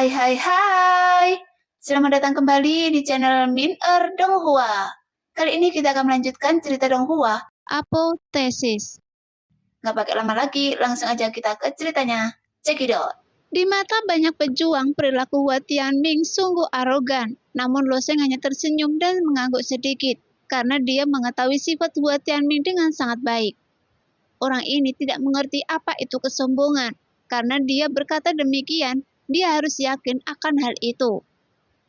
Hai hai hai, selamat datang kembali di channel Min Donghua. Kali ini kita akan melanjutkan cerita Donghua. Apotesis. Nggak pakai lama lagi, langsung aja kita ke ceritanya. Cekidot. Di mata banyak pejuang, perilaku Hua Tianming sungguh arogan. Namun Lo Sheng hanya tersenyum dan mengangguk sedikit, karena dia mengetahui sifat Hua Tianming dengan sangat baik. Orang ini tidak mengerti apa itu kesombongan, karena dia berkata demikian, dia harus yakin akan hal itu.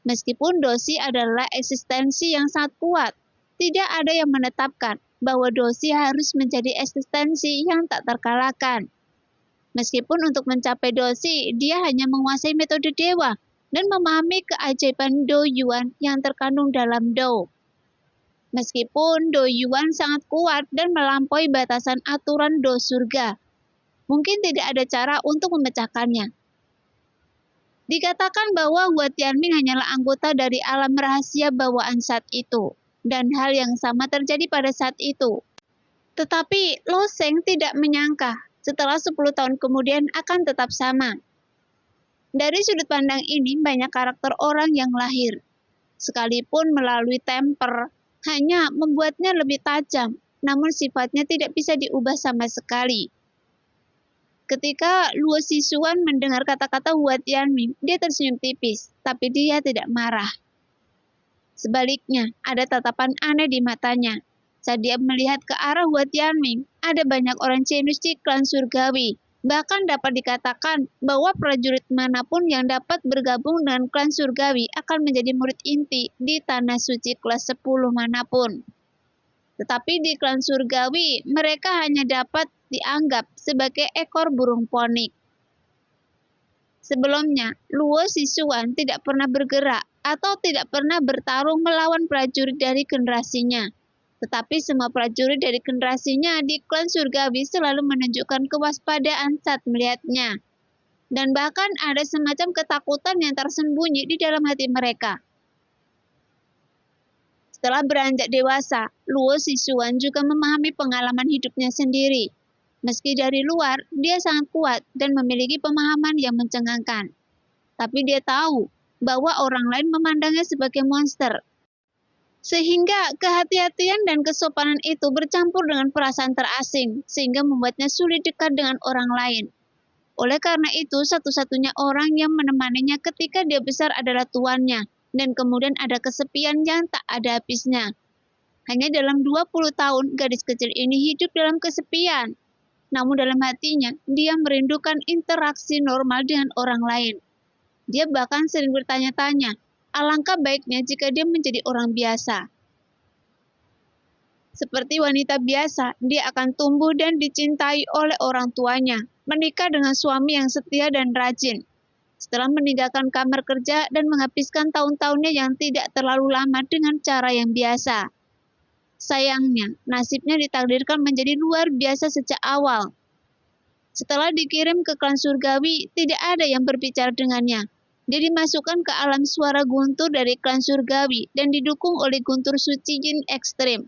Meskipun Dosi adalah eksistensi yang sangat kuat, tidak ada yang menetapkan bahwa Dosi harus menjadi eksistensi yang tak terkalahkan. Meskipun untuk mencapai Dosi, dia hanya menguasai metode dewa dan memahami keajaiban Do Yuan yang terkandung dalam Do. Meskipun Do Yuan sangat kuat dan melampaui batasan aturan Do surga, mungkin tidak ada cara untuk memecahkannya. Dikatakan bahwa Hua Tianming hanyalah anggota dari alam rahasia bawaan saat itu, dan hal yang sama terjadi pada saat itu. Tetapi Lo Sheng tidak menyangka setelah 10 tahun kemudian akan tetap sama. Dari sudut pandang ini banyak karakter orang yang lahir, sekalipun melalui temper, hanya membuatnya lebih tajam, namun sifatnya tidak bisa diubah sama sekali. Ketika Luo Xishuan mendengar kata-kata Hua Tianming, dia tersenyum tipis, tapi dia tidak marah. Sebaliknya, ada tatapan aneh di matanya. Saat dia melihat ke arah Hua Tianming, ada banyak orang jenius di klan surgawi. Bahkan dapat dikatakan bahwa prajurit manapun yang dapat bergabung dengan klan surgawi akan menjadi murid inti di tanah suci kelas 10 manapun. Tetapi di klan surgawi, mereka hanya dapat dianggap sebagai ekor burung ponik. Sebelumnya, Luo Xishuan tidak pernah bergerak atau tidak pernah bertarung melawan prajurit dari generasinya. Tetapi semua prajurit dari generasinya di klan surgawi selalu menunjukkan kewaspadaan saat melihatnya. Dan bahkan ada semacam ketakutan yang tersembunyi di dalam hati mereka. Setelah beranjak dewasa, Luo Xishuan juga memahami pengalaman hidupnya sendiri. Meski dari luar, dia sangat kuat dan memiliki pemahaman yang mencengangkan. Tapi dia tahu bahwa orang lain memandangnya sebagai monster. Sehingga kehati-hatian dan kesopanan itu bercampur dengan perasaan terasing, sehingga membuatnya sulit dekat dengan orang lain. Oleh karena itu, satu-satunya orang yang menemaninya ketika dia besar adalah tuannya, dan kemudian ada kesepian yang tak ada habisnya. Hanya dalam 20 tahun, gadis kecil ini hidup dalam kesepian. Namun dalam hatinya, dia merindukan interaksi normal dengan orang lain. Dia bahkan sering bertanya-tanya, alangkah baiknya jika dia menjadi orang biasa. Seperti wanita biasa, dia akan tumbuh dan dicintai oleh orang tuanya, menikah dengan suami yang setia dan rajin. Setelah meninggalkan kamar kerja dan menghabiskan tahun-tahunnya yang tidak terlalu lama dengan cara yang biasa. Sayangnya, nasibnya ditakdirkan menjadi luar biasa sejak awal. Setelah dikirim ke klan surgawi, tidak ada yang berbicara dengannya. Dia dimasukkan ke alam suara guntur dari klan surgawi dan didukung oleh guntur suci jin ekstrim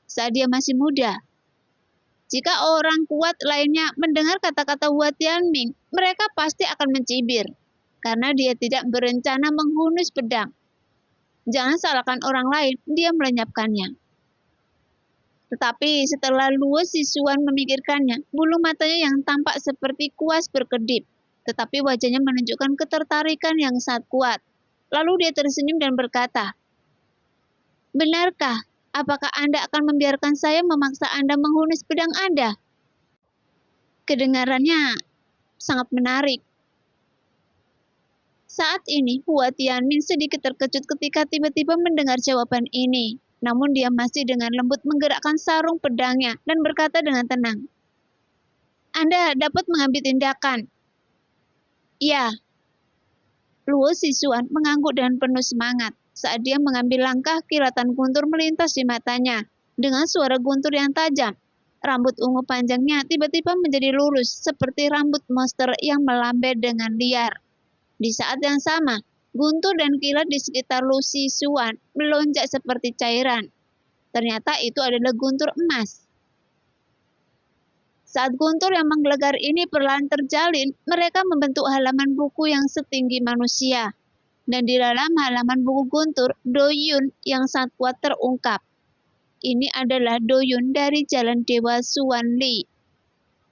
saat dia masih muda. Jika orang kuat lainnya mendengar kata-kata Hua Tianming, mereka pasti akan mencibir, karena dia tidak berencana menghunus pedang. Jangan salahkan orang lain, dia melenyapkannya. Tetapi setelah Luo Xishuan memikirkannya, bulu matanya yang tampak seperti kuas berkedip, tetapi wajahnya menunjukkan ketertarikan yang sangat kuat. Lalu dia tersenyum dan berkata, "Benarkah? Apakah Anda akan membiarkan saya memaksa Anda menghunus pedang Anda?" Kedengarannya sangat menarik. Saat ini, Hua Tianming sedikit terkejut ketika tiba-tiba mendengar jawaban ini. Namun dia masih dengan lembut menggerakkan sarung pedangnya dan berkata dengan tenang, "Anda dapat mengambil tindakan." "Ya." Luo Xishuan mengangguk dengan penuh semangat. Saat dia mengambil langkah, kilatan guntur melintas di matanya. Dengan suara guntur yang tajam, rambut ungu panjangnya tiba-tiba menjadi lurus seperti rambut monster yang melambai dengan liar. Di saat yang sama, guntur dan kilat di sekitar Luo Xishuan melonjak seperti cairan. Ternyata itu adalah guntur emas. Saat guntur yang menggelegar ini perlahan terjalin, mereka membentuk halaman buku yang setinggi manusia. Dan di dalam halaman buku guntur, Do-yun yang sangat kuat terungkap. Ini adalah Do-yun dari Jalan Dewa Suan Li.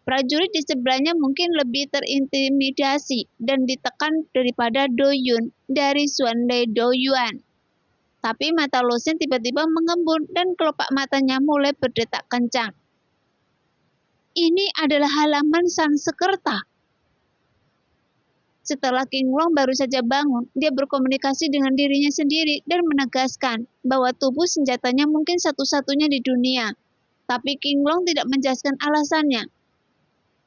Prajurit di sebelahnya mungkin lebih terintimidasi dan ditekan daripada Do-yun dari Suan Li Do-yuan. Tapi mata Lo Sheng tiba-tiba mengembun dan kelopak matanya mulai berdetak kencang. Ini adalah halaman Sanskerta. Setelah King Long baru saja bangun, dia berkomunikasi dengan dirinya sendiri dan menegaskan bahwa tubuh senjatanya mungkin satu-satunya di dunia. Tapi King Long tidak menjelaskan alasannya.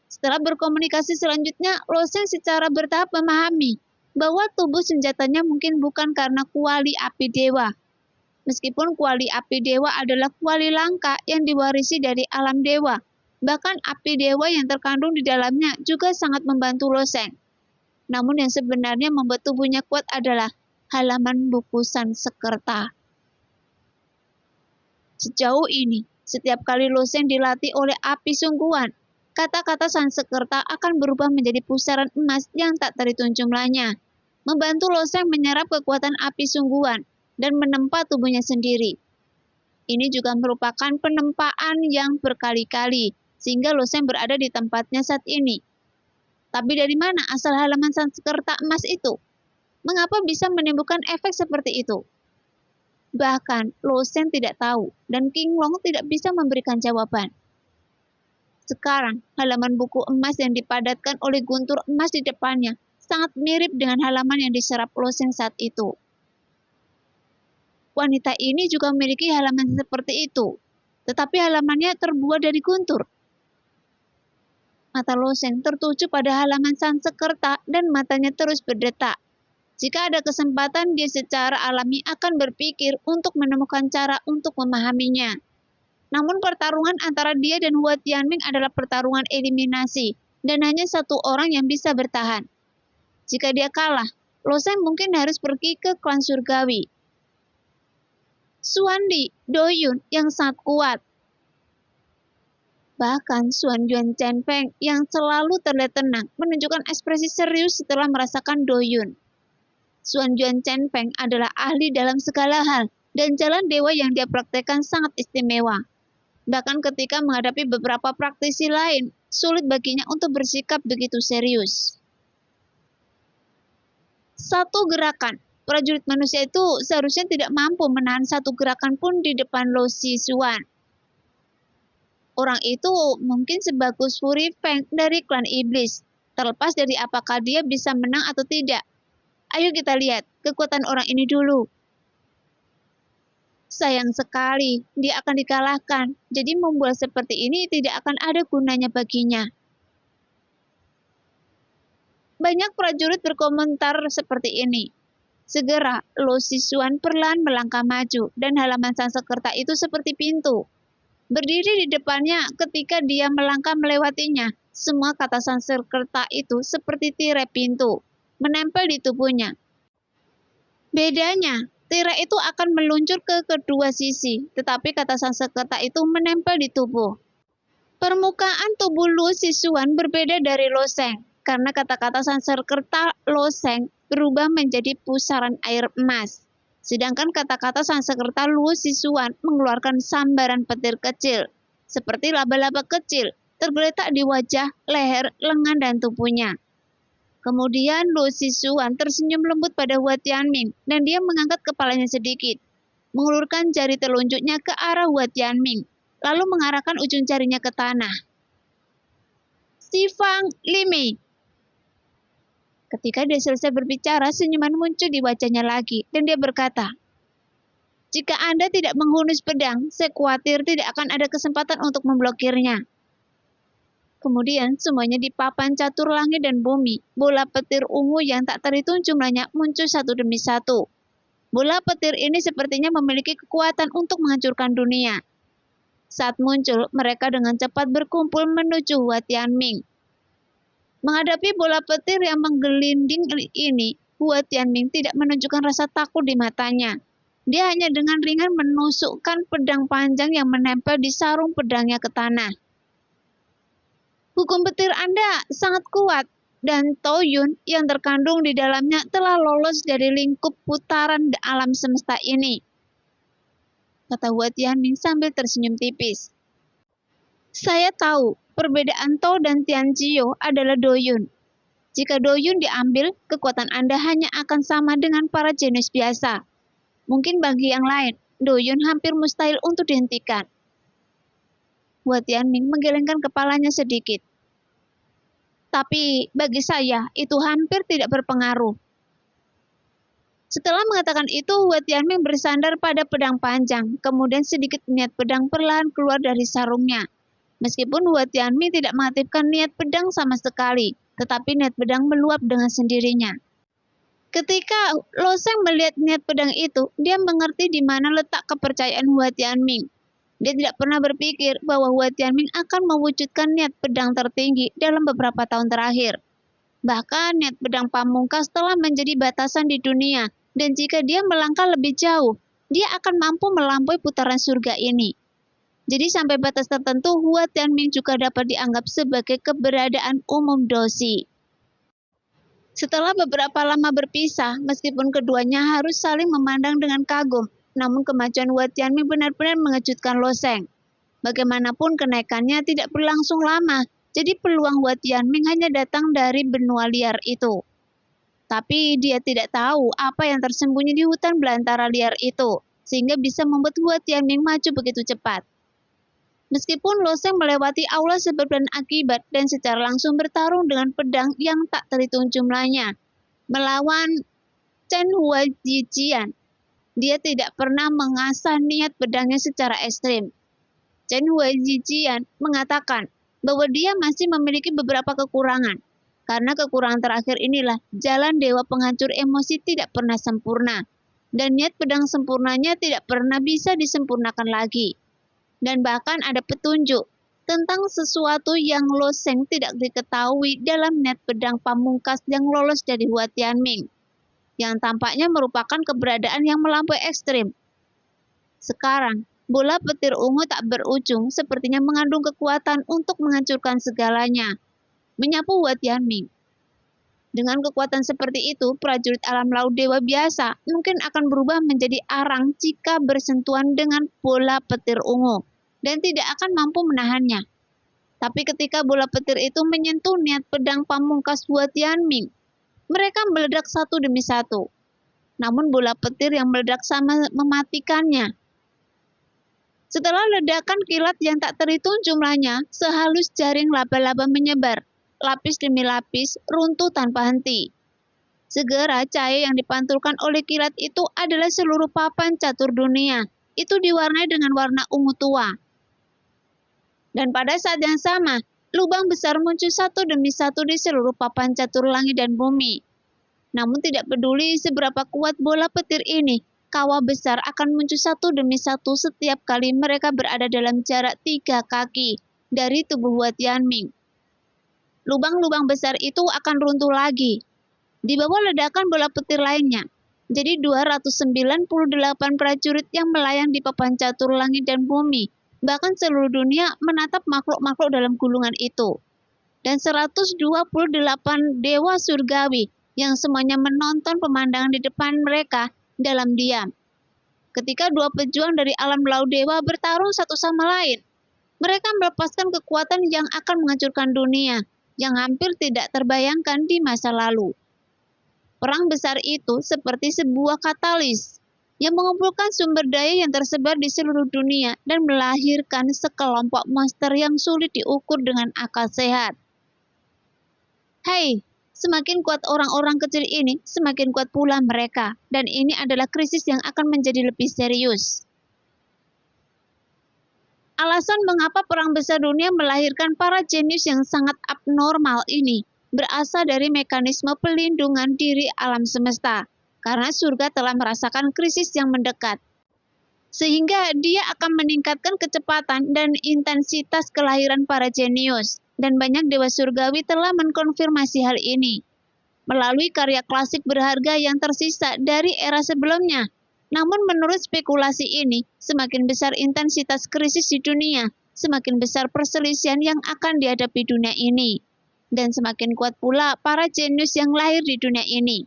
Setelah berkomunikasi selanjutnya, Lo Sheng secara bertahap memahami bahwa tubuh senjatanya mungkin bukan karena kuali api dewa. Meskipun kuali api dewa adalah kuali langka yang diwarisi dari alam dewa, bahkan api dewa yang terkandung di dalamnya juga sangat membantu Lo Sheng. Namun yang sebenarnya membuat tubuhnya kuat adalah halaman buku Sanskerta. Sejauh ini, setiap kali Lo Sheng dilatih oleh api sungguhan, kata-kata Sanskerta akan berubah menjadi pusaran emas yang tak terhitung jumlahnya, membantu Lo Sheng menyerap kekuatan api sungguhan dan menempa tubuhnya sendiri. Ini juga merupakan penempaan yang berkali-kali, sehingga Lo Sheng berada di tempatnya saat ini. Tapi dari mana asal halaman Sanskerta emas itu? Mengapa bisa menimbulkan efek seperti itu? Bahkan Lo Sheng tidak tahu, dan King Long tidak bisa memberikan jawaban. Sekarang, halaman buku emas yang dipadatkan oleh guntur emas di depannya sangat mirip dengan halaman yang diserap Lo Sheng saat itu. Wanita ini juga memiliki halaman seperti itu, tetapi halamannya terbuat dari guntur. Mata Lo Sheng tertuju pada halaman Sanskerta dan matanya terus berdetak. Jika ada kesempatan, dia secara alami akan berpikir untuk menemukan cara untuk memahaminya. Namun pertarungan antara dia dan Hua Tianming adalah pertarungan eliminasi, dan hanya satu orang yang bisa bertahan. Jika dia kalah, Lo Sheng mungkin harus pergi ke klan surgawi. Suan Li, Do-yun yang sangat kuat. Bahkan Suan Yuan Chen Feng yang selalu terlihat tenang menunjukkan ekspresi serius setelah merasakan Do-yun. Suan Yuan Chen Feng adalah ahli dalam segala hal dan jalan dewa yang dia praktekkan sangat istimewa. Bahkan ketika menghadapi beberapa praktisi lain, sulit baginya untuk bersikap begitu serius. Satu gerakan. Prajurit manusia itu seharusnya tidak mampu menahan satu gerakan pun di depan Lo Xisuan. Orang itu mungkin sebagus Furi Feng dari klan iblis, terlepas dari apakah dia bisa menang atau tidak. Ayo kita lihat kekuatan orang ini dulu. Sayang sekali, dia akan dikalahkan, jadi membuat seperti ini tidak akan ada gunanya baginya. Banyak prajurit berkomentar seperti ini. Segera, Lo Xisuan perlahan melangkah maju, dan halaman Sanskerta itu seperti pintu. Berdiri di depannya ketika dia melangkah melewatinya, semua kata Sanskerta itu seperti tirai pintu, menempel di tubuhnya. Bedanya, tirai itu akan meluncur ke kedua sisi, tetapi kata Sanskerta itu menempel di tubuh. Permukaan tubuh Lo Xisuan berbeda dari Lo Sheng, karena kata-kata Sanskerta Lo Sheng berubah menjadi pusaran air emas. Sedangkan kata-kata Sanskerta Lo Xisuan mengeluarkan sambaran petir kecil, seperti laba-laba kecil, tergeletak di wajah, leher, lengan, dan tubuhnya. Kemudian Lo Xisuan tersenyum lembut pada Hua Tianming, dan dia mengangkat kepalanya sedikit, mengulurkan jari telunjuknya ke arah Hua Tianming, lalu mengarahkan ujung jarinya ke tanah. Xifang Limi. Ketika dia selesai berbicara, senyuman muncul di wajahnya lagi, dan dia berkata, "Jika Anda tidak menghunus pedang, saya khawatir tidak akan ada kesempatan untuk memblokirnya." Kemudian semuanya di papan catur langit dan bumi, bola petir ungu yang tak terhitung jumlahnya muncul satu demi satu. Bola petir ini sepertinya memiliki kekuatan untuk menghancurkan dunia. Saat muncul, mereka dengan cepat berkumpul menuju Hua Tianming. Menghadapi bola petir yang menggelinding ini, Hua Tianming tidak menunjukkan rasa takut di matanya. Dia hanya dengan ringan menusukkan pedang panjang yang menempel di sarung pedangnya ke tanah. Hukum petir Anda sangat kuat, dan Taoyun yang terkandung di dalamnya telah lolos dari lingkup putaran alam semesta ini, kata Hua Tianming sambil tersenyum tipis. Saya tahu perbedaan Tao dan Tianjiu adalah Doyun. Jika Doyun diambil, kekuatan Anda hanya akan sama dengan para jenius biasa. Mungkin bagi yang lain, Doyun hampir mustahil untuk dihentikan. Hua Tianming menggelengkan kepalanya sedikit. Tapi bagi saya, itu hampir tidak berpengaruh. Setelah mengatakan itu, Hua Tianming bersandar pada pedang panjang, kemudian sedikit niat pedang perlahan keluar dari sarungnya. Meskipun Hua Tianming tidak mengaktifkan niat pedang sama sekali, tetapi niat pedang meluap dengan sendirinya. Ketika Lo Sheng melihat niat pedang itu, dia mengerti di mana letak kepercayaan Hua Tianming. Dia tidak pernah berpikir bahwa Hua Tianming akan mewujudkan niat pedang tertinggi dalam beberapa tahun terakhir. Bahkan niat pedang pamungkas telah menjadi batasan di dunia, dan jika dia melangkah lebih jauh, dia akan mampu melampaui putaran surga ini. Jadi sampai batas tertentu, Hua Tianming juga dapat dianggap sebagai keberadaan umum dosi. Setelah beberapa lama berpisah, meskipun keduanya harus saling memandang dengan kagum, namun kemajuan Hua Tianming benar-benar mengejutkan Lo Sheng. Bagaimanapun kenaikannya tidak berlangsung lama, jadi peluang Hua Tianming hanya datang dari benua liar itu. Tapi dia tidak tahu apa yang tersembunyi di hutan belantara liar itu, sehingga bisa membuat Hua Tianming maju begitu cepat. Meskipun Lo Sheng melewati aula sebab dan akibat dan secara langsung bertarung dengan pedang yang tak terhitung jumlahnya, melawan Chen Hua Jijian, dia tidak pernah mengasah niat pedangnya secara ekstrim. Chen Hua Jijian mengatakan bahwa dia masih memiliki beberapa kekurangan. Karena kekurangan terakhir inilah jalan dewa penghancur emosi tidak pernah sempurna. Dan niat pedang sempurnanya tidak pernah bisa disempurnakan lagi. Dan bahkan ada petunjuk tentang sesuatu yang Lo Sheng tidak diketahui dalam niat pedang pamungkas yang lolos dari Hua Tianming. Yang tampaknya merupakan keberadaan yang melampaui ekstrim. Sekarang, bola petir ungu tak berujung sepertinya mengandung kekuatan untuk menghancurkan segalanya. Menyapu Hua Tianming. Dengan kekuatan seperti itu, prajurit alam laut dewa biasa mungkin akan berubah menjadi arang jika bersentuhan dengan bola petir ungu, dan tidak akan mampu menahannya. Tapi ketika bola petir itu menyentuh niat pedang pamungkas Hua Tianming, mereka meledak satu demi satu. Namun bola petir yang meledak sama mematikannya. Setelah ledakan kilat yang tak terhitung jumlahnya, sehalus jaring laba-laba menyebar. Lapis demi lapis, runtuh tanpa henti. Segera cahaya yang dipantulkan oleh kilat itu adalah seluruh papan catur dunia. Itu diwarnai dengan warna ungu tua. Dan pada saat yang sama, lubang besar muncul satu demi satu di seluruh papan catur langit dan bumi. Namun tidak peduli seberapa kuat bola petir ini, kawah besar akan muncul satu demi satu setiap kali mereka berada dalam jarak 3 kaki dari tubuh Hua Tianming. Lubang-lubang besar itu akan runtuh lagi. Di bawah ledakan bola petir lainnya. Jadi 298 prajurit yang melayang di papan catur langit dan bumi. Bahkan seluruh dunia menatap makhluk-makhluk dalam gulungan itu. Dan 128 dewa surgawi yang semuanya menonton pemandangan di depan mereka dalam diam. Ketika dua pejuang dari alam laut dewa bertarung satu sama lain, mereka melepaskan kekuatan yang akan menghancurkan dunia, yang hampir tidak terbayangkan di masa lalu. Perang besar itu seperti sebuah katalis yang mengumpulkan sumber daya yang tersebar di seluruh dunia dan melahirkan sekelompok monster yang sulit diukur dengan akal sehat. Hai, semakin kuat orang-orang kecil ini, semakin kuat pula mereka, dan ini adalah krisis yang akan menjadi lebih serius. Alasan mengapa perang besar dunia melahirkan para jenius yang sangat abnormal ini berasal dari mekanisme pelindungan diri alam semesta, karena surga telah merasakan krisis yang mendekat. Sehingga dia akan meningkatkan kecepatan dan intensitas kelahiran para jenius, dan banyak dewa surgawi telah mengkonfirmasi hal ini melalui karya klasik berharga yang tersisa dari era sebelumnya. Namun menurut spekulasi ini, semakin besar intensitas krisis di dunia, semakin besar perselisihan yang akan dihadapi dunia ini. Dan semakin kuat pula para jenius yang lahir di dunia ini.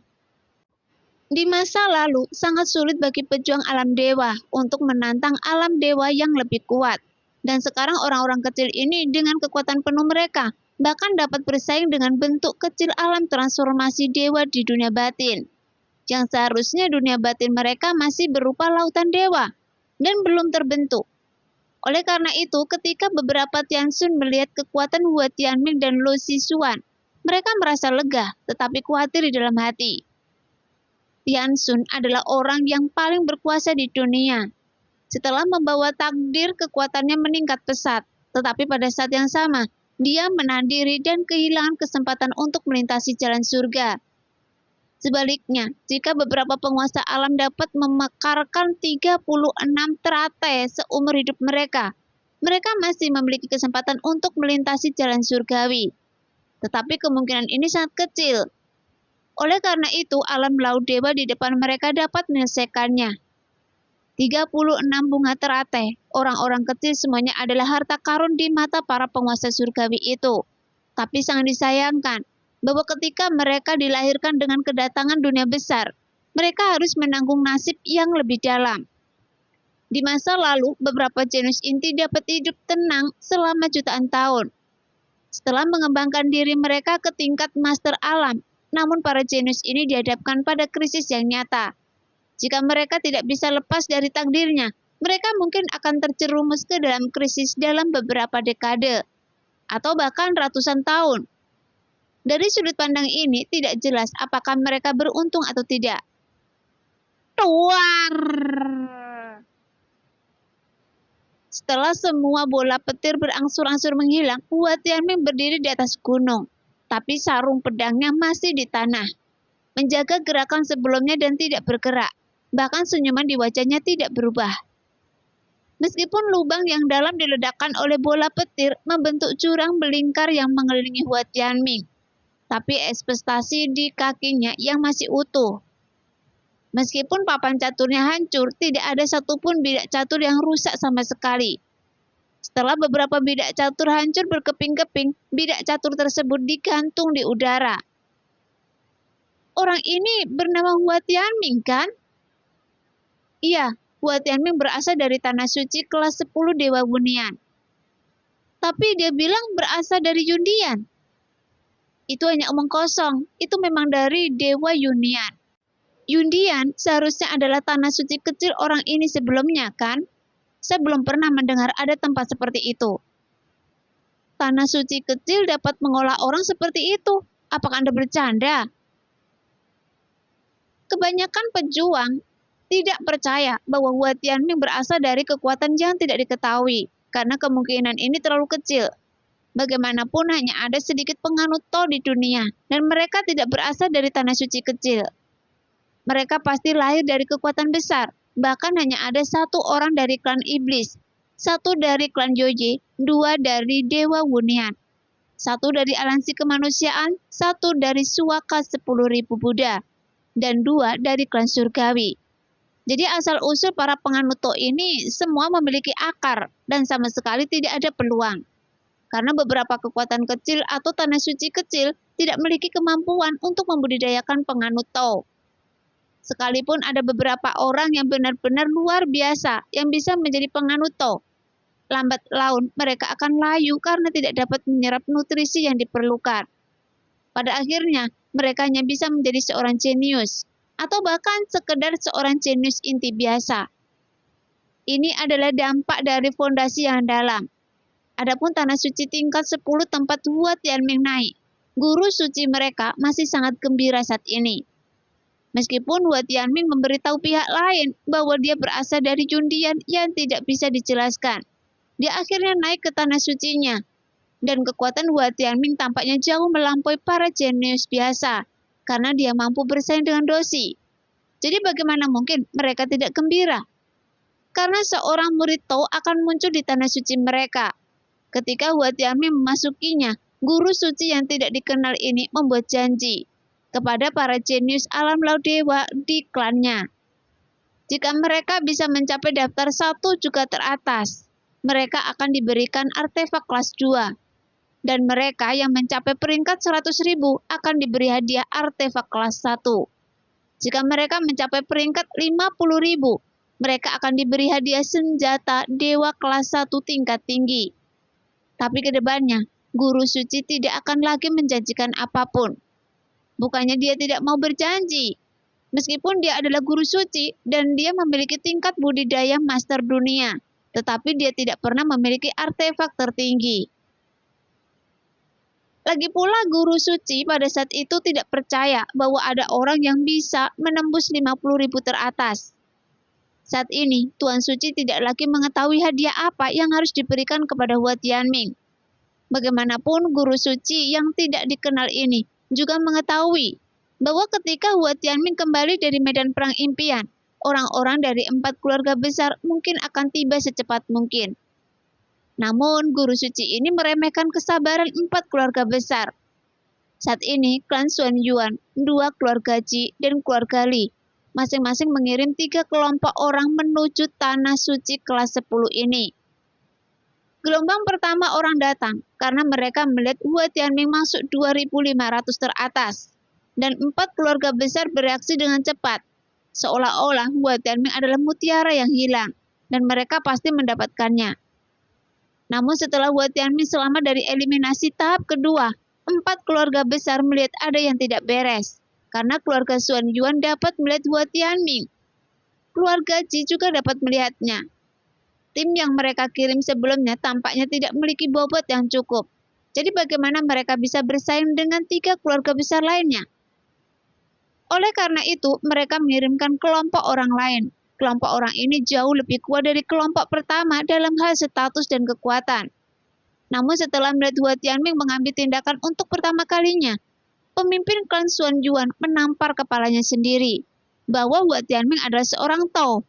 Di masa lalu, sangat sulit bagi pejuang alam dewa untuk menantang alam dewa yang lebih kuat. Dan sekarang orang-orang kecil ini dengan kekuatan penuh mereka, bahkan dapat bersaing dengan bentuk kecil alam transformasi dewa di dunia batin. Yang seharusnya dunia batin mereka masih berupa lautan dewa, dan belum terbentuk. Oleh karena itu, ketika beberapa Tianshun melihat kekuatan Hua Tianming dan Lo Sisuan, mereka merasa lega, tetapi khawatir di dalam hati. Tianshun adalah orang yang paling berkuasa di dunia. Setelah membawa takdir, kekuatannya meningkat pesat. Tetapi pada saat yang sama, dia menahan diri dan kehilangan kesempatan untuk melintasi jalan surga. Sebaliknya, jika beberapa penguasa alam dapat memekarkan 36 teratai seumur hidup mereka, mereka masih memiliki kesempatan untuk melintasi jalan surgawi. Tetapi kemungkinan ini sangat kecil. Oleh karena itu, alam laut dewa di depan mereka dapat menyelesaikannya. 36 bunga teratai, orang-orang kecil semuanya adalah harta karun di mata para penguasa surgawi itu. Tapi sangat disayangkan, bahwa ketika mereka dilahirkan dengan kedatangan dunia besar, mereka harus menanggung nasib yang lebih dalam. Di masa lalu, beberapa jenius inti dapat hidup tenang selama jutaan tahun. Setelah mengembangkan diri mereka ke tingkat master alam, namun para jenius ini dihadapkan pada krisis yang nyata. Jika mereka tidak bisa lepas dari takdirnya, mereka mungkin akan terjerumus ke dalam krisis dalam beberapa dekade, atau bahkan ratusan tahun. Dari sudut pandang ini, tidak jelas apakah mereka beruntung atau tidak. Tuar! Setelah semua bola petir berangsur-angsur menghilang, Hua Tianming berdiri di atas gunung. Tapi sarung pedangnya masih di tanah, menjaga gerakan sebelumnya dan tidak bergerak, bahkan senyuman di wajahnya tidak berubah. Meskipun lubang yang dalam diledakkan oleh bola petir membentuk jurang belingkar yang mengelilingi Hua Tianming, tapi ekspektasi di kakinya yang masih utuh. Meskipun papan caturnya hancur, tidak ada satupun bidak catur yang rusak sama sekali. Setelah beberapa bidak catur hancur berkeping-keping, bidak catur tersebut digantung di udara. Orang ini bernama Hua Tianming, kan? Iya, Hua Tianming berasal dari tanah suci kelas 10 Dewa Wunian. Tapi dia bilang berasal dari Yundian. Itu hanya omong kosong, itu memang dari Dewa Yunian. Yundian seharusnya adalah tanah suci kecil orang ini sebelumnya, kan? Saya belum pernah mendengar ada tempat seperti itu. Tanah suci kecil dapat mengolah orang seperti itu. Apakah Anda bercanda? Kebanyakan pejuang tidak percaya bahwa Hua Tianming berasal dari kekuatan yang tidak diketahui, karena kemungkinan ini terlalu kecil. Bagaimanapun hanya ada sedikit penganut Tao di dunia, dan mereka tidak berasal dari tanah suci kecil. Mereka pasti lahir dari kekuatan besar. Bahkan hanya ada satu orang dari klan iblis, satu dari klan Yoye, dua dari Dewa Wunian, satu dari aliansi kemanusiaan, satu dari Suaka 10.000 Buddha, dan dua dari klan surgawi. Jadi asal-usul para penganut Tao ini semua memiliki akar dan sama sekali tidak ada peluang. Karena beberapa kekuatan kecil atau tanah suci kecil tidak memiliki kemampuan untuk membudidayakan penganut Tao. Sekalipun ada beberapa orang yang benar-benar luar biasa yang bisa menjadi penganut Tao, lambat laun mereka akan layu karena tidak dapat menyerap nutrisi yang diperlukan. Pada akhirnya, mereka hanya bisa menjadi seorang jenius, atau bahkan sekedar seorang jenius inti biasa. Ini adalah dampak dari fondasi yang dalam. Adapun tanah suci tingkat 10 tempat Hua Tianming naik, guru suci mereka masih sangat gembira saat ini. Meskipun Hua Tianming memberitahu pihak lain bahwa dia berasal dari Yundian yang tidak bisa dijelaskan, dia akhirnya naik ke tanah sucinya. Dan kekuatan Hua Tianming tampaknya jauh melampaui para jenius biasa, karena dia mampu bersaing dengan Dosi. Jadi bagaimana mungkin mereka tidak gembira? Karena seorang murid Tao akan muncul di tanah suci mereka. Ketika Hua Tianming memasukinya, guru suci yang tidak dikenal ini membuat janji kepada para jenius alam laut dewa di klannya. Jika mereka bisa mencapai daftar 1 juga teratas, mereka akan diberikan artefak kelas 2. Dan mereka yang mencapai peringkat 100.000 akan diberi hadiah artefak kelas 1. Jika mereka mencapai peringkat 50.000, mereka akan diberi hadiah senjata dewa kelas 1 tingkat tinggi. Tapi ke depannya, guru suci tidak akan lagi menjanjikan apapun. Bukannya dia tidak mau berjanji. Meskipun dia adalah guru suci dan dia memiliki tingkat budidaya master dunia, tetapi dia tidak pernah memiliki artefak tertinggi. Lagi pula guru suci pada saat itu tidak percaya bahwa ada orang yang bisa menembus 50.000 teratas. Saat ini, Tuan Suci tidak lagi mengetahui hadiah apa yang harus diberikan kepada Hua Tianming. Bagaimanapun guru suci yang tidak dikenal ini juga mengetahui bahwa ketika Hua Tianming kembali dari medan perang impian, orang-orang dari 4 keluarga besar mungkin akan tiba secepat mungkin. Namun, guru suci ini meremehkan kesabaran 4 keluarga besar. Saat ini, klan Xuan Yuan, 2 keluarga Ji, dan keluarga Li, masing-masing mengirim 3 kelompok orang menuju tanah suci kelas 10 ini. Gelombang pertama orang datang karena mereka melihat Hua Tianming masuk 2.500 teratas. Dan 4 keluarga besar bereaksi dengan cepat, seolah-olah Hua Tianming adalah mutiara yang hilang, dan mereka pasti mendapatkannya. Namun setelah Hua Tianming selamat dari eliminasi tahap kedua, 4 keluarga besar melihat ada yang tidak beres, karena keluarga Xuan Yuan dapat melihat Hua Tianming. Keluarga Ji juga dapat melihatnya. Tim yang mereka kirim sebelumnya tampaknya tidak memiliki bobot yang cukup. Jadi bagaimana mereka bisa bersaing dengan 3 keluarga besar lainnya? Oleh karena itu, mereka mengirimkan kelompok orang lain. Kelompok orang ini jauh lebih kuat dari kelompok pertama dalam hal status dan kekuatan. Namun setelah melihat Hua Tianming mengambil tindakan untuk pertama kalinya, pemimpin klan Xuan Yuan menampar kepalanya sendiri, bahwa Hua Tianming adalah seorang Tao.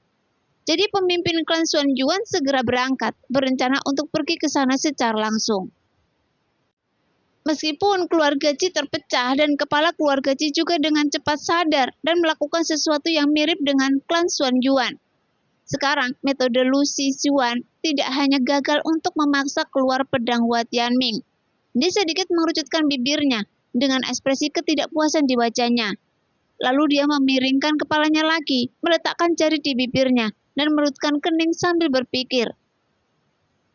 Jadi pemimpin klan Xuan Yuan segera berangkat, berencana untuk pergi ke sana secara langsung. Meskipun keluarga Ji terpecah dan kepala keluarga Ji juga dengan cepat sadar dan melakukan sesuatu yang mirip dengan klan Xuan Yuan. Sekarang, metode Lu Xizhuan tidak hanya gagal untuk memaksa keluar pedang Hua Tianming. Dia sedikit mengerucutkan bibirnya dengan ekspresi ketidakpuasan di wajahnya. Lalu dia memiringkan kepalanya lagi, meletakkan jari di bibirnya, dan merutkan kening sambil berpikir.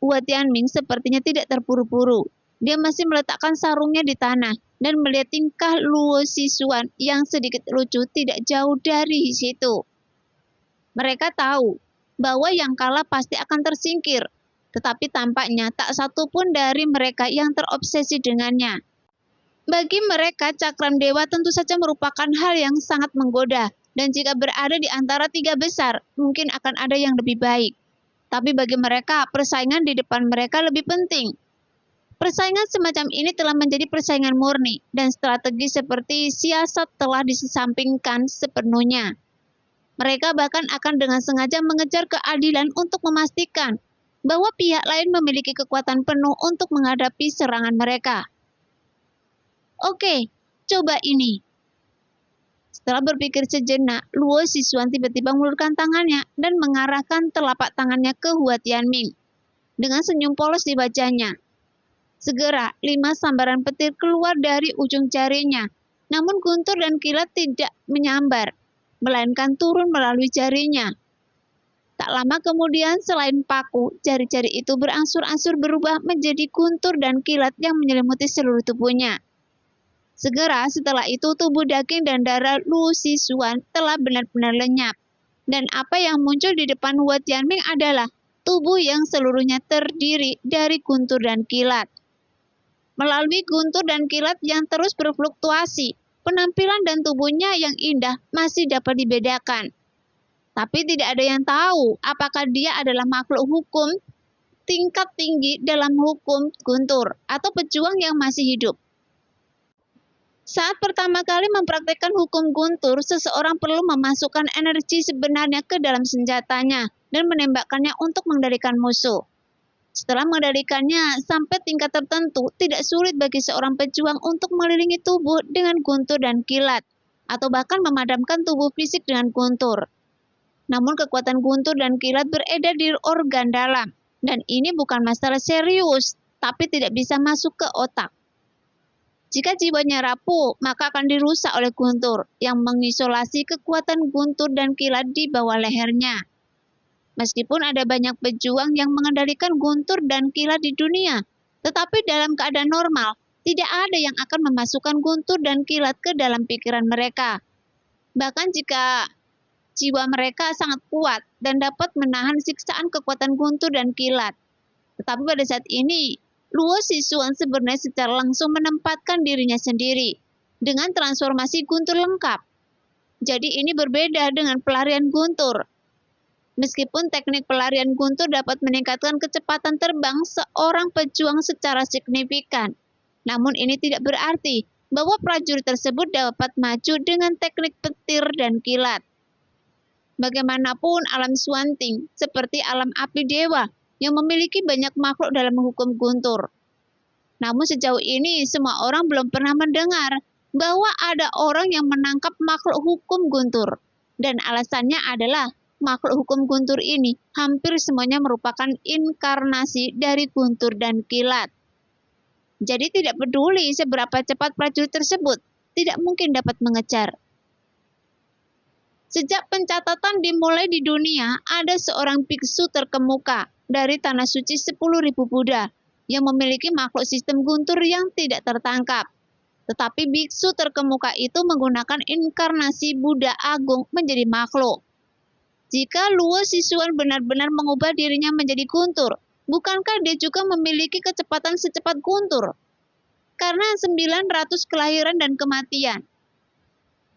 Hua Tianming sepertinya tidak terburu-buru. Dia masih meletakkan sarungnya di tanah dan melihat tingkah Luo Xizhuan yang sedikit lucu tidak jauh dari situ. Mereka tahu bahwa yang kalah pasti akan tersingkir, tetapi tampaknya tak satu pun dari mereka yang terobsesi dengannya. Bagi mereka, cakram dewa tentu saja merupakan hal yang sangat menggoda, dan jika berada di antara 3 besar, mungkin akan ada yang lebih baik. Tapi bagi mereka, persaingan di depan mereka lebih penting. Persaingan semacam ini telah menjadi persaingan murni, dan strategi seperti siasat telah disampingkan sepenuhnya. Mereka bahkan akan dengan sengaja mengejar keadilan untuk memastikan bahwa pihak lain memiliki kekuatan penuh untuk menghadapi serangan mereka. Oke, coba ini. Setelah berpikir sejenak, Luo Xizhuan tiba-tiba mengulurkan tangannya dan mengarahkan telapak tangannya ke Hua Tianming dengan senyum polos di wajahnya. Segera, 5 sambaran petir keluar dari ujung jarinya, namun guntur dan kilat tidak menyambar, melainkan turun melalui jarinya. Tak lama kemudian, selain paku, jari-jari itu berangsur-angsur berubah menjadi guntur dan kilat yang menyelimuti seluruh tubuhnya. Segera setelah itu, tubuh daging dan darah Lu Xizhuan telah benar-benar lenyap, dan apa yang muncul di depan Hua Tianming adalah tubuh yang seluruhnya terdiri dari guntur dan kilat. Melalui guntur dan kilat yang terus berfluktuasi, penampilan dan tubuhnya yang indah masih dapat dibedakan. Tapi tidak ada yang tahu apakah dia adalah makhluk hukum tingkat tinggi dalam hukum guntur atau pejuang yang masih hidup. Saat pertama kali mempraktikkan hukum guntur, seseorang perlu memasukkan energi sebenarnya ke dalam senjatanya dan menembakkannya untuk mengendalikan musuh. Setelah mengendalikannya sampai tingkat tertentu, tidak sulit bagi seorang pejuang untuk mengelilingi tubuh dengan guntur dan kilat, atau bahkan memadamkan tubuh fisik dengan guntur. Namun kekuatan guntur dan kilat beredar di organ dalam, Dan ini bukan masalah serius, tapi tidak bisa masuk ke otak. Jika jiwanya rapuh, maka akan dirusak oleh guntur yang mengisolasi kekuatan guntur dan kilat di bawah lehernya. Meskipun ada banyak pejuang yang mengendalikan guntur dan kilat di dunia, tetapi dalam keadaan normal, tidak ada yang akan memasukkan guntur dan kilat ke dalam pikiran mereka. Bahkan jika jiwa mereka sangat kuat dan dapat menahan siksaan kekuatan guntur dan kilat. Tetapi pada saat ini, Luo Sisuan sebenarnya secara langsung menempatkan dirinya sendiri dengan transformasi guntur lengkap. Jadi ini berbeda dengan pelarian guntur. Meskipun teknik pelarian guntur dapat meningkatkan kecepatan terbang seorang pejuang secara signifikan, namun ini tidak berarti bahwa prajurit tersebut dapat maju dengan teknik petir dan kilat. Bagaimanapun alam Swanting seperti alam api dewa yang memiliki banyak makhluk dalam hukum guntur. Namun sejauh ini semua orang belum pernah mendengar bahwa ada orang yang menangkap makhluk hukum guntur. Dan alasannya adalah makhluk hukum guntur ini hampir semuanya merupakan inkarnasi dari guntur dan kilat. Jadi tidak peduli seberapa cepat prajurit tersebut, tidak mungkin dapat mengejar. Sejak pencatatan dimulai di dunia, ada seorang biksu terkemuka dari tanah suci 10.000 Buddha yang memiliki makhluk sistem guntur yang tidak tertangkap. Tetapi biksu terkemuka itu menggunakan inkarnasi Buddha Agung menjadi makhluk. Jika Luo Sisuan benar-benar mengubah dirinya menjadi guntur, bukankah dia juga memiliki kecepatan secepat guntur? Karena 900 kelahiran dan kematian.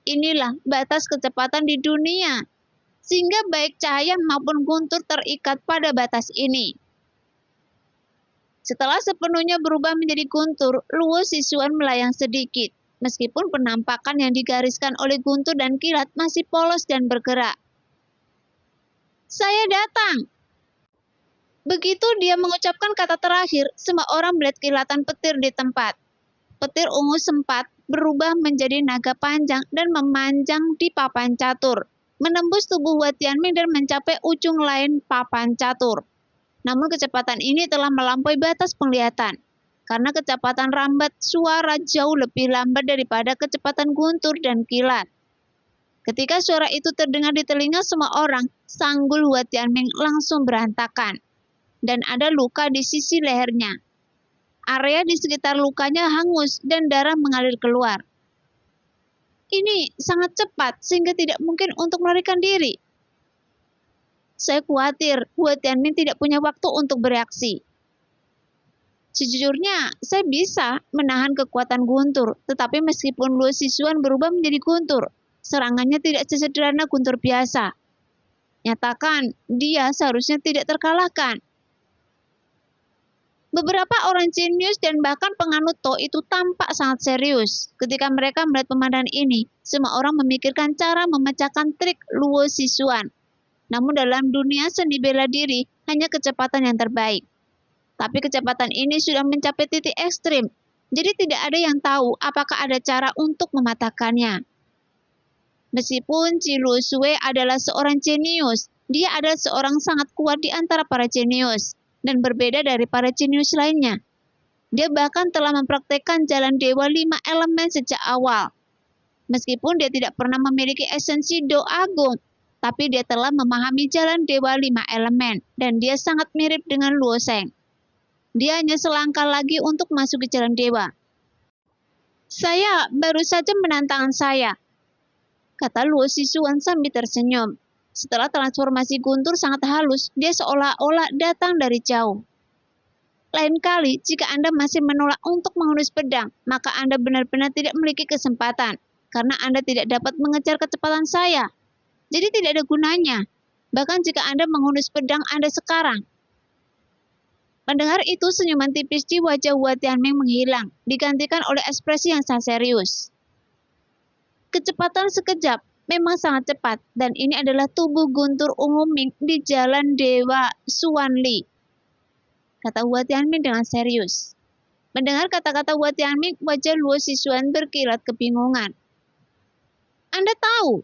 Inilah batas kecepatan di dunia, sehingga baik cahaya maupun guntur terikat pada batas ini. Setelah sepenuhnya berubah menjadi guntur, Luo Sisuan melayang sedikit, meskipun penampakan yang digariskan oleh guntur dan kilat masih polos dan bergerak. "Saya datang!" Begitu dia mengucapkan kata terakhir, semua orang melihat kilatan petir di tempat. Petir ungu sempat berubah menjadi naga panjang dan memanjang di papan catur, menembus tubuh Hua Tianming dan mencapai ujung lain papan catur. Namun kecepatan ini telah melampaui batas penglihatan, karena kecepatan rambat suara jauh lebih lambat daripada kecepatan guntur dan kilat. Ketika suara itu terdengar di telinga semua orang, sanggul Hua Tianming langsung berantakan, dan ada luka di sisi lehernya. Area di sekitar lukanya hangus dan darah mengalir keluar. Ini sangat cepat sehingga tidak mungkin untuk melarikan diri. Saya khawatir Hua Tianming tidak punya waktu untuk bereaksi. Sejujurnya, saya bisa menahan kekuatan guntur, tetapi meskipun Luo Sisuan berubah menjadi guntur, serangannya tidak sesederhana guntur biasa. Nyatakan, dia seharusnya tidak terkalahkan. Beberapa orang jenius dan bahkan penganut To itu tampak sangat serius. Ketika mereka melihat pemandangan ini, semua orang memikirkan cara memecahkan trik Luo Sisuan. Namun dalam dunia seni bela diri, hanya kecepatan yang terbaik. Tapi kecepatan ini sudah mencapai titik ekstrim, jadi tidak ada yang tahu apakah ada cara untuk mematahkannya. Meskipun Qi Luosui adalah seorang jenius, dia adalah seorang sangat kuat di antara para jenius, dan berbeda dari para jenius lainnya. Dia bahkan telah mempraktekkan jalan dewa 5 elemen sejak awal. Meskipun dia tidak pernah memiliki esensi Do Agung, tapi dia telah memahami jalan dewa 5 elemen, dan dia sangat mirip dengan Luo Sheng. Dia hanya selangkah lagi untuk masuk ke jalan dewa. "Saya baru saja menantang saya," kata Luo Sisuan sambil tersenyum. Setelah transformasi guntur sangat halus, dia seolah-olah datang dari jauh. "Lain kali, jika Anda masih menolak untuk menghunus pedang, maka Anda benar-benar tidak memiliki kesempatan, karena Anda tidak dapat mengejar kecepatan saya. Jadi tidak ada gunanya, bahkan jika Anda menghunus pedang Anda sekarang." Mendengar itu, senyuman tipis di wajah Hua Tianming menghilang, digantikan oleh ekspresi yang sangat serius. Kecepatan sekejap memang sangat cepat, dan ini adalah tubuh guntur ungu Ming di jalan Dewa Xuanli, kata Hua Tianming dengan serius. Mendengar kata-kata Hua Tianming, wajah Luo Sisuan berkilat kebingungan. "Anda tahu?"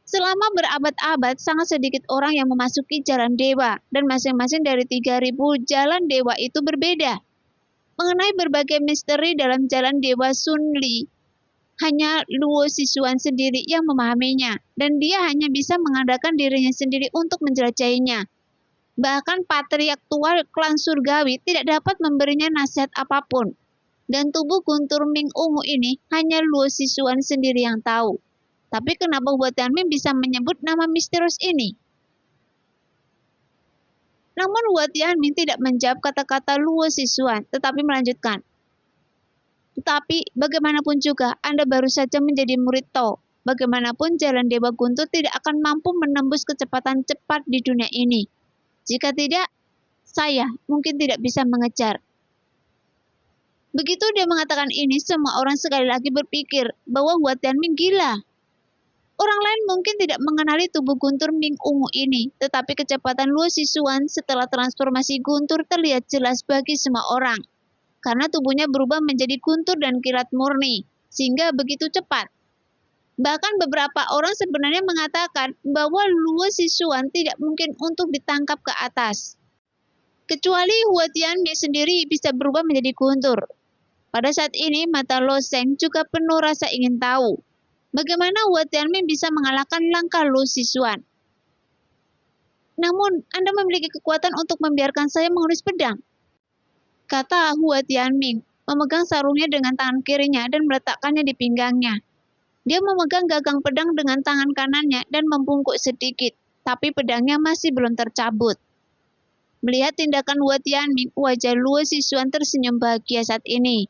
Selama berabad-abad, sangat sedikit orang yang memasuki jalan dewa, dan masing-masing dari 3.000 jalan dewa itu berbeda. Mengenai berbagai misteri dalam jalan dewa Sun Li, hanya Luo Sisuan sendiri yang memahaminya, dan dia hanya bisa mengandalkan dirinya sendiri untuk menjelajahinya. Bahkan patriark tua klan surgawi tidak dapat memberinya nasihat apapun. Dan tubuh guntur Ming ungu ini hanya Luo Sisuan sendiri yang tahu. Tapi kenapa Hua Tianming bisa menyebut nama misterius ini? Namun Hua Tianming tidak menjawab kata-kata Luo Sisuan, tetapi melanjutkan. Tetapi bagaimanapun juga Anda baru saja menjadi murid Tao. Bagaimanapun jalan Dewa Guntur tidak akan mampu menembus kecepatan cepat di dunia ini. Jika tidak, saya mungkin tidak bisa mengejar. Begitu dia mengatakan ini, semua orang sekali lagi berpikir bahwa Hua Tianming gila. Orang lain mungkin tidak mengenali tubuh guntur Ming ungu ini, tetapi kecepatan Luo Sisuan setelah transformasi guntur terlihat jelas bagi semua orang. Karena tubuhnya berubah menjadi guntur dan kilat murni, sehingga begitu cepat. Bahkan beberapa orang sebenarnya mengatakan bahwa Luo Sisuan tidak mungkin untuk ditangkap ke atas. Kecuali Hua Tianming sendiri bisa berubah menjadi guntur. Pada saat ini, mata Lo Sheng juga penuh rasa ingin tahu. Bagaimana Hua Tianming bisa mengalahkan langkah Luo Sisuan? Namun, Anda memiliki kekuatan untuk membiarkan saya menghunus pedang, kata Hua Tianming, memegang sarungnya dengan tangan kirinya dan meletakkannya di pinggangnya. Dia memegang gagang pedang dengan tangan kanannya dan membungkuk sedikit, tapi pedangnya masih belum tercabut. Melihat tindakan Hua Tianming, wajah Luo Sisuan tersenyum bahagia saat ini.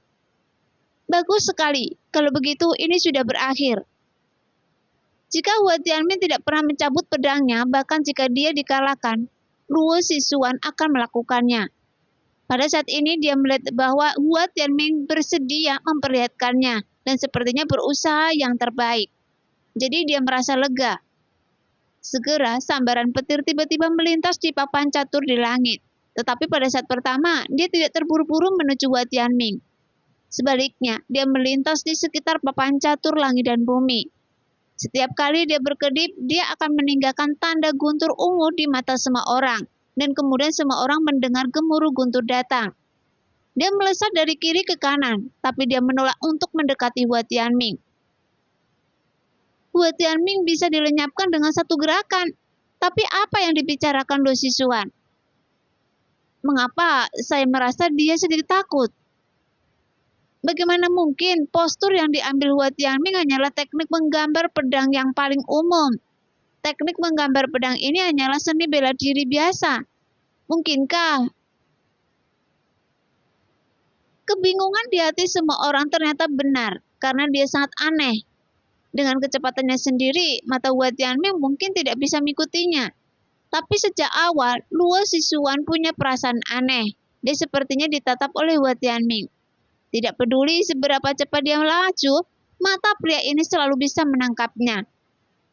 Bagus sekali, kalau begitu ini sudah berakhir. Jika Hua Tianming tidak pernah mencabut pedangnya, bahkan jika dia dikalahkan, Luo Sisuan akan melakukannya. Pada saat ini dia melihat bahwa Hua Tianming bersedia memperlihatkannya dan sepertinya berusaha yang terbaik. Jadi dia merasa lega. Segera sambaran petir tiba-tiba melintas di papan catur di langit. Tetapi pada saat pertama, dia tidak terburu-buru menuju Hua Tianming. Sebaliknya, dia melintas di sekitar papan catur langit dan bumi. Setiap kali dia berkedip, dia akan meninggalkan tanda guntur ungu di mata semua orang. Dan kemudian semua orang mendengar gemuruh guntur datang. Dia melesat dari kiri ke kanan, tapi dia menolak untuk mendekati Hua Tianming. Hua Tianming bisa dilenyapkan dengan satu gerakan, tapi apa yang dibicarakan Luo Sisuan? Mengapa saya merasa dia sedikit takut? Bagaimana mungkin postur yang diambil Hua Tianming hanyalah teknik menggambar pedang yang paling umum? Teknik menggambar pedang ini hanyalah seni bela diri biasa. Mungkinkah? Kebingungan di hati semua orang ternyata benar, karena dia sangat aneh. Dengan kecepatannya sendiri, mata Hua Tianming mungkin tidak bisa mengikutinya. Tapi sejak awal, Luo Sisuan punya perasaan aneh. Dia sepertinya ditatap oleh Hua Tianming. Tidak peduli seberapa cepat dia melaju, mata pria ini selalu bisa menangkapnya.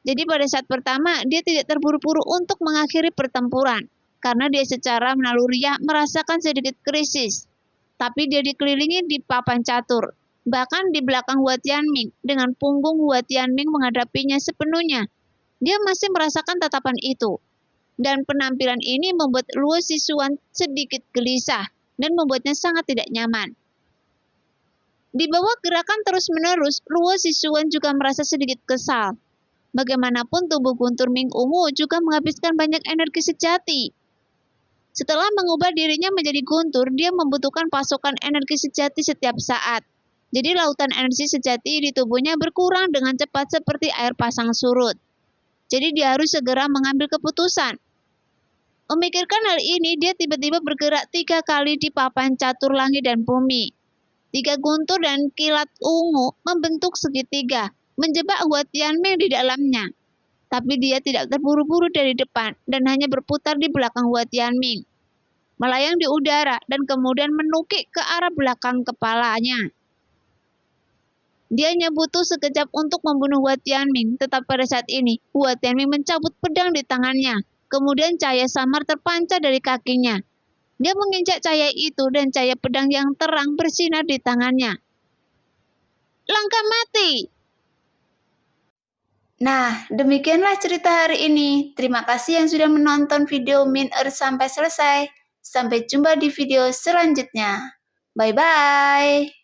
Jadi pada saat pertama, dia tidak terburu-buru untuk mengakhiri pertempuran, karena dia secara naluriah merasakan sedikit krisis. Tapi dia dikelilingi di papan catur, bahkan di belakang Hua Tianming, dengan punggung Hua Tianming menghadapinya sepenuhnya. Dia masih merasakan tatapan itu. Dan penampilan ini membuat Luo Sisuan sedikit gelisah, dan membuatnya sangat tidak nyaman. Di bawah gerakan terus-menerus, Luo Sisuan juga merasa sedikit kesal. Bagaimanapun tubuh guntur Ming ungu juga menghabiskan banyak energi sejati. Setelah mengubah dirinya menjadi guntur, dia membutuhkan pasokan energi sejati setiap saat. Jadi lautan energi sejati di tubuhnya berkurang dengan cepat seperti air pasang surut. Jadi dia harus segera mengambil keputusan. Memikirkan hal ini, dia tiba-tiba bergerak 3 kali di papan catur langit dan bumi. 3 guntur dan kilat ungu membentuk segitiga, menjebak Hua Tianming di dalamnya. Tapi dia tidak terburu-buru dari depan dan hanya berputar di belakang Hua Tianming, melayang di udara dan kemudian menukik ke arah belakang kepalanya. Dia hanya butuh sekejap untuk membunuh Hua Tianming, tetapi pada saat ini Hua Tianming mencabut pedang di tangannya. Kemudian cahaya samar terpancar dari kakinya. Dia menginjak cahaya itu dan cahaya pedang yang terang bersinar di tangannya. Langkah mati! Nah, demikianlah cerita hari ini. Terima kasih yang sudah menonton video Min sampai selesai. Sampai jumpa di video selanjutnya. Bye-bye.